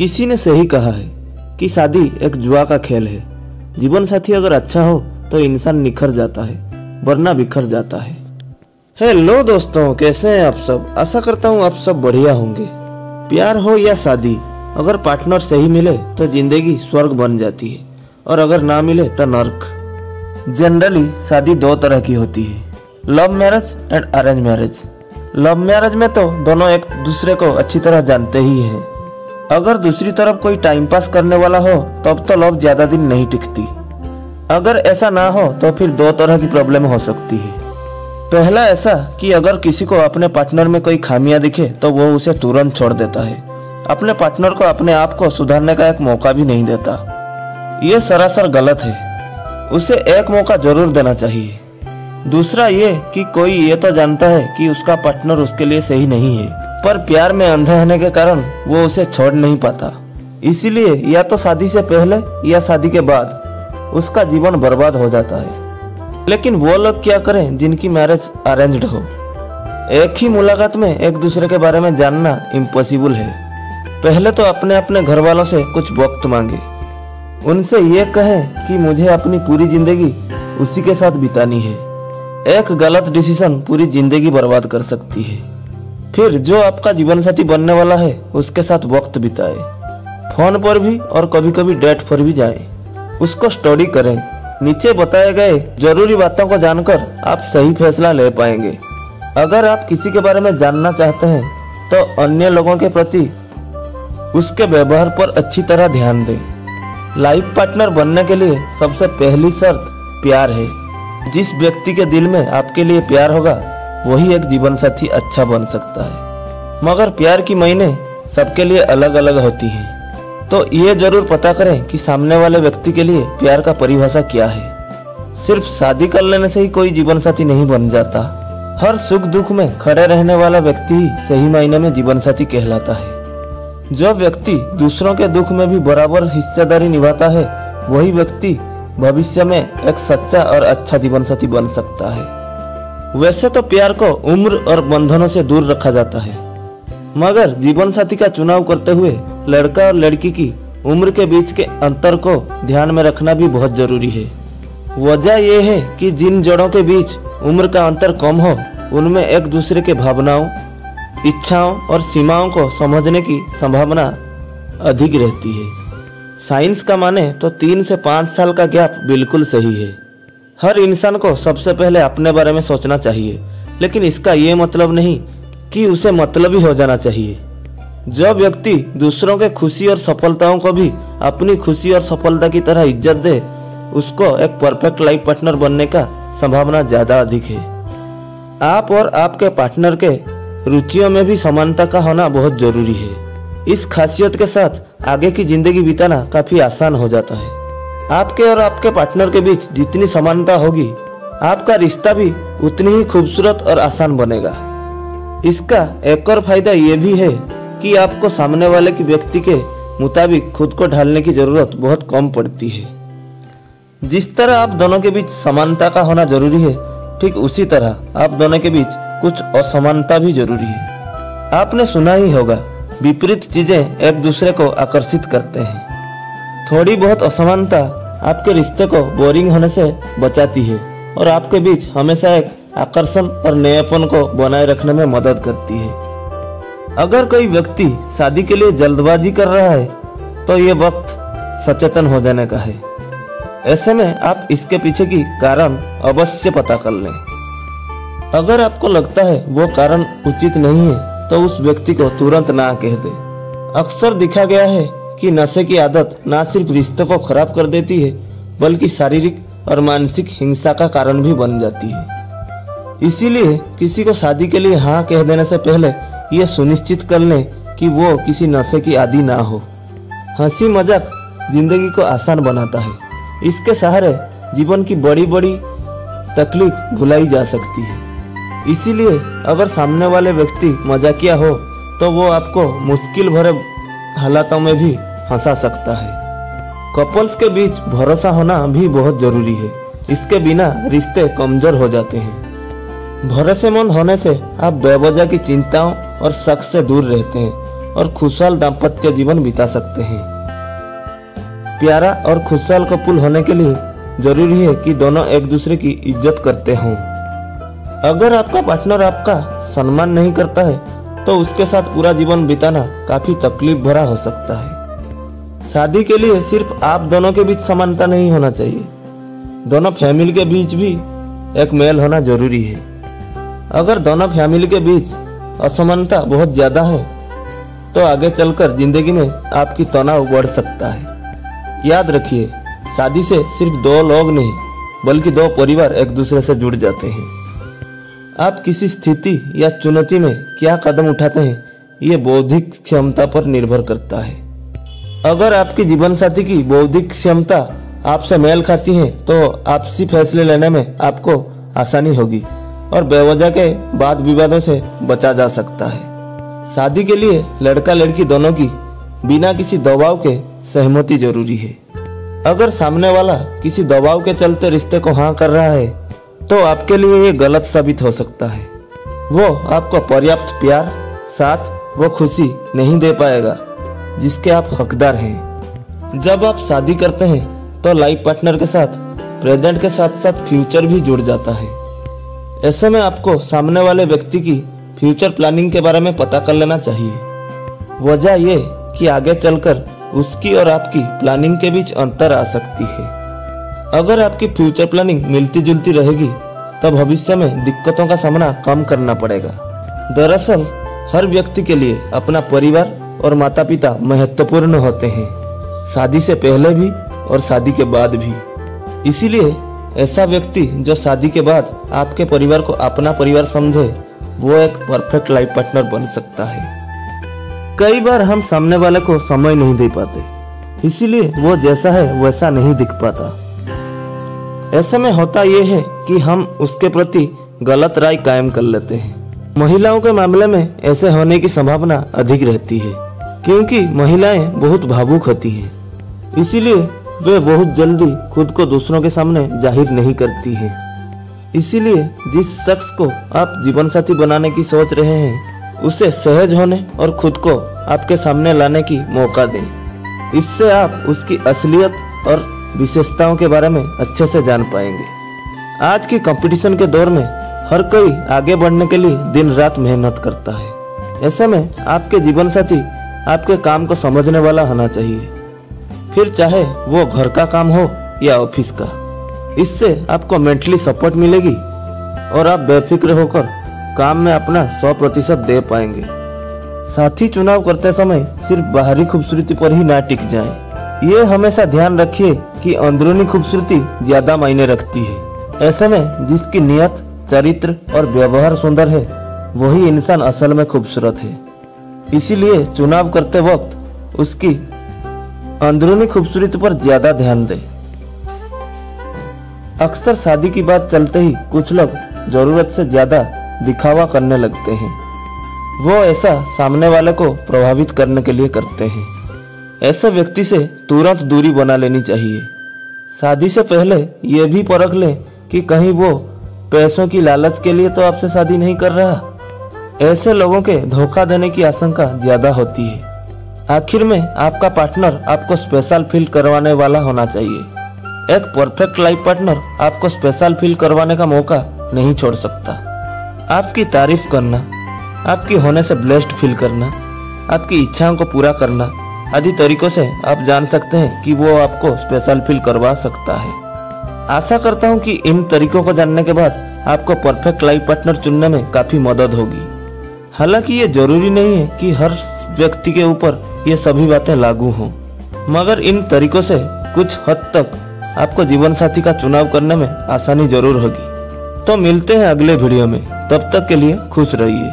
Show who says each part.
Speaker 1: किसी ने सही कहा है कि शादी एक जुआ का खेल है। जीवन साथी अगर अच्छा हो तो इंसान निखर जाता है, वरना बिखर जाता है। हेलो दोस्तों, कैसे हैं आप सब? आशा करता हूँ आप सब बढ़िया होंगे। प्यार हो या शादी, अगर पार्टनर सही मिले तो जिंदगी स्वर्ग बन जाती है, और अगर ना मिले तो नर्क। जनरली शादी दो तरह की होती है, love marriage and arrange marriage. Love marriage में तो दोनों एक दूसरे को अच्छी तरह जानते ही हैं। अगर दूसरी तरफ कोई टाइम पास करने वाला हो तब तो लव ज्यादा दिन नहीं टिकती। अगर ऐसा ना हो तो फिर दो तरह की प्रॉब्लम हो सकती है। पहला ऐसा कि अगर किसी को अपने पार्टनर में कोई खामियां दिखे तो वो उसे तुरंत छोड़ देता है, अपने पार्टनर को अपने आप को सुधारने का एक मौका भी नहीं देता। ये सरासर गलत है, उसे एक मौका जरूर देना चाहिए। दूसरा ये कि कोई ये तो जानता है कि उसका पार्टनर उसके लिए सही नहीं है, पर प्यार में अंधे होने के कारण वो उसे छोड़ नहीं पाता। इसीलिए या तो शादी से पहले या शादी के बाद उसका जीवन बर्बाद हो जाता है। लेकिन वो लोग क्या करें जिनकी मैरिज अरेंज्ड हो? एक ही मुलाकात में एक दूसरे के बारे में जानना इम्पॉसिबल है। पहले तो अपने अपने घर वालों से कुछ वक्त मांगे, उनसे ये कहें कि मुझे अपनी पूरी जिंदगी उसी के साथ बितानी है। एक गलत डिसीजन पूरी जिंदगी बर्बाद कर सकती है। फिर जो आपका जीवन साथी बनने वाला है उसके साथ वक्त बिताए, फोन पर भी और कभी कभी डेट पर भी जाएं। उसको स्टडी करें। नीचे बताए गए जरूरी बातों को जानकर आप सही फैसला ले पाएंगे। अगर आप किसी के बारे में जानना चाहते हैं तो अन्य लोगों के प्रति उसके व्यवहार पर अच्छी तरह ध्यान दें। लाइफ पार्टनर बनने के लिए सबसे पहली शर्त प्यार है। जिस व्यक्ति के दिल में आपके लिए प्यार होगा वही एक जीवन साथी अच्छा बन सकता है। मगर प्यार की मायने सबके लिए अलग अलग होती है, तो ये जरूर पता करें कि सामने वाले व्यक्ति के लिए प्यार का परिभाषा क्या है। सिर्फ शादी कर लेने से ही कोई जीवन साथी नहीं बन जाता। हर सुख दुख में खड़े रहने वाला व्यक्ति ही सही मायने में जीवन साथी कहलाता है। जो व्यक्ति दूसरों के दुख में भी बराबर हिस्सेदारी निभाता है वही व्यक्ति भविष्य में एक सच्चा और अच्छा जीवन साथी बन सकता है। वैसे तो प्यार को उम्र और बंधनों से दूर रखा जाता है, मगर जीवन साथी का चुनाव करते हुए लड़का और लड़की की उम्र के बीच के अंतर को ध्यान में रखना भी बहुत जरूरी है। वजह यह है कि जिन जोड़ों के बीच उम्र का अंतर कम हो उनमें एक दूसरे के भावनाओं, इच्छाओं और सीमाओं को समझने की संभावना अधिक रहती है। साइंस का माने तो 3 से 5 साल का गैप बिल्कुल सही है। हर इंसान को सबसे पहले अपने बारे में सोचना चाहिए, लेकिन इसका ये मतलब नहीं कि उसे मतलबी हो जाना चाहिए। जो व्यक्ति दूसरों के खुशी और सफलताओं को भी अपनी खुशी और सफलता की तरह इज्जत दे, उसको एक परफेक्ट लाइफ पार्टनर बनने का संभावना ज्यादा अधिक है। आप और आपके पार्टनर के रुचियों में भी समानता का होना बहुत जरूरी है। इस खासियत के साथ आगे की जिंदगी बिताना काफी आसान हो जाता है। आपके और आपके पार्टनर के बीच जितनी समानता होगी, आपका रिश्ता भी उतनी ही खूबसूरत और आसान बनेगा। इसका एक और फायदा ये भी है कि आपको सामने वाले की व्यक्ति के मुताबिक खुद को ढालने की जरूरत बहुत कम पड़ती है। जिस तरह आप दोनों के बीच समानता का होना जरूरी है, ठीक उसी तरह आप दोनों के बीच कुछ असमानता भी जरूरी है। आपने सुना ही होगा, विपरीत चीजें एक दूसरे को आकर्षित करते हैं। थोड़ी बहुत असमानता आपके रिश्ते को बोरिंग होने से बचाती है और आपके बीच हमेशा एक आकर्षण और नएपन को बनाए रखने में मदद करती है। अगर कोई व्यक्ति शादी के लिए जल्दबाजी कर रहा है तो ये वक्त सचेतन हो जाने का है। ऐसे में आप इसके पीछे की कारण अवश्य पता कर लें। अगर आपको लगता है वो कारण उचित नहीं है तो उस व्यक्ति को तुरंत ना कह दे। अक्सर देखा गया है कि नशे की आदत न सिर्फ रिश्ते को खराब कर देती है बल्कि शारीरिक और मानसिक हिंसा का कारण भी बन जाती है। इसीलिए किसी को शादी के लिए हाँ कह देने से पहले यह सुनिश्चित कर लें कि वो किसी नशे की आदी ना हो। हंसी मजाक जिंदगी को आसान बनाता है। इसके सहारे जीवन की बड़ी बड़ी तकलीफ भुलाई जा सकती है। इसीलिए अगर सामने वाले व्यक्ति मजाकिया हो तो वो आपको मुश्किल भरे हालातों में भी हंसा सकता है। कपल्स के बीच भरोसा होना भी बहुत जरूरी है। इसके बिना रिश्ते कमजोर हो जाते हैं। भरोसेमंद होने से आप बेवजह की चिंताओं और शक से दूर रहते हैं और खुशहाल दाम्पत्य जीवन बिता सकते हैं। प्यारा और खुशहाल कपल होने के लिए जरूरी है कि दोनों एक दूसरे की इज्जत करते हों। अगर आपका पार्टनर आपका सम्मान नहीं करता है तो उसके साथ पूरा जीवन बिताना काफी तकलीफ भरा हो सकता है। शादी के लिए सिर्फ आप दोनों के बीच समानता नहीं होना चाहिए, दोनों फैमिली के बीच भी एक मेल होना जरूरी है। अगर दोनों फैमिली के बीच असमानता बहुत ज्यादा है तो आगे चलकर जिंदगी में आपकी तनाव बढ़ सकता है। याद रखिए, शादी से सिर्फ दो लोग नहीं बल्कि दो परिवार एक दूसरे से जुड़ जाते हैं। आप किसी स्थिति या चुनौती में क्या कदम उठाते हैं ये बौद्धिक क्षमता पर निर्भर करता है। अगर आपकी जीवन साथी की बौद्धिक क्षमता आपसे मेल खाती है तो आपसी फैसले लेने में आपको आसानी होगी और बेवजह के वाद विवादों से बचा जा सकता है। शादी के लिए लड़का लड़की दोनों की बिना किसी दबाव के सहमति जरूरी है। अगर सामने वाला किसी दबाव के चलते रिश्ते को हाँ कर रहा है तो आपके लिए ये गलत साबित हो सकता है। वो आपको पर्याप्त प्यार, साथ व खुशी नहीं दे पाएगा जिसके आप हकदार हैं। जब आप शादी करते हैं तो लाइफ पार्टनर के साथ प्रेजेंट के साथ साथ फ्यूचर भी जुड़ जाता है। ऐसे में आपको सामने वाले व्यक्ति की फ्यूचर प्लानिंग के बारे में पता कर लेना चाहिए। वजह ये कि आगे चलकर उसकी और आपकी प्लानिंग के बीच अंतर आ सकती है। अगर आपकी फ्यूचर प्लानिंग मिलती जुलती रहेगी तो भविष्य में दिक्कतों का सामना कम करना पड़ेगा। दरअसल हर व्यक्ति के लिए अपना परिवार और माता पिता महत्वपूर्ण होते हैं, शादी से पहले भी और शादी के बाद भी। इसीलिए ऐसा व्यक्ति जो शादी के बाद आपके परिवार को अपना परिवार समझे वो एक परफेक्ट लाइफ पार्टनर बन सकता है। कई बार हम सामने वाले को समय नहीं दे पाते, इसीलिए वो जैसा है वैसा नहीं दिख पाता। ऐसे में होता ये है कि हम उसके प्रति गलत राय कायम कर लेते हैं। महिलाओं के मामले में ऐसे होने की संभावना अधिक रहती है क्योंकि महिलाएं बहुत भावुक होती हैं, इसीलिए वे बहुत जल्दी खुद को दूसरों के सामने जाहिर नहीं करती हैं। इसीलिए जिस शख्स को आप जीवन साथी बनाने की सोच रहे हैं उसे सहज होने और खुद को आपके सामने लाने की मौका दें। इससे आप उसकी असलियत और विशेषताओं के बारे में अच्छे से जान पाएंगे। आज की कंपटीशन के दौर में हर कोई आगे बढ़ने के लिए दिन रात मेहनत करता है। ऐसे में आपके जीवन साथी आपके काम को समझने वाला होना चाहिए, फिर चाहे वो घर का काम हो या ऑफिस का। इससे आपको मेंटली सपोर्ट मिलेगी और आप बेफिक्र होकर काम में अपना 100% दे पाएंगे। साथी चुनाव करते समय सिर्फ बाहरी खूबसूरती पर ही ना टिक जाएं। ये हमेशा ध्यान रखिए कि अंदरूनी खूबसूरती ज्यादा मायने रखती है। ऐसे में जिसकी नियत, चरित्र और व्यवहार सुंदर है वही इंसान असल में खूबसूरत है। इसीलिए चुनाव करते वक्त उसकी अंदरूनी खूबसूरती पर ज्यादा ध्यान दें। अक्सर शादी की बात चलते ही कुछ लोग जरूरत से ज्यादा दिखावा करने लगते हैं। वो ऐसा सामने वाले को प्रभावित करने के लिए करते हैं। ऐसे व्यक्ति से तुरंत दूरी बना लेनी चाहिए। शादी से पहले ये भी परख लें कि कहीं वो पैसों की लालच के लिए तो आपसे शादी नहीं कर रहा। ऐसे लोगों के धोखा देने की आशंका ज्यादा होती है। आखिर में आपका पार्टनर आपको स्पेशल फील करवाने वाला होना चाहिए। एक परफेक्ट लाइफ पार्टनर आपको स्पेशल फील करवाने का मौका नहीं छोड़ सकता। आपकी तारीफ करना, आपकी होने से ब्लेस्ड फील करना, आपकी इच्छाओं को पूरा करना आदि तरीकों से आप जान सकते हैं कि वो आपको स्पेशल फील करवा सकता है। आशा करता हूँ कि इन तरीकों को जानने के बाद आपको परफेक्ट लाइफ पार्टनर चुनने में काफी मदद होगी। हालांकि ये जरूरी नहीं है कि हर व्यक्ति के ऊपर ये सभी बातें लागू हों, मगर इन तरीकों से कुछ हद तक आपको जीवन साथी का चुनाव करने में आसानी जरूर होगी। तो मिलते हैं अगले वीडियो में, तब तक के लिए खुश रहिए।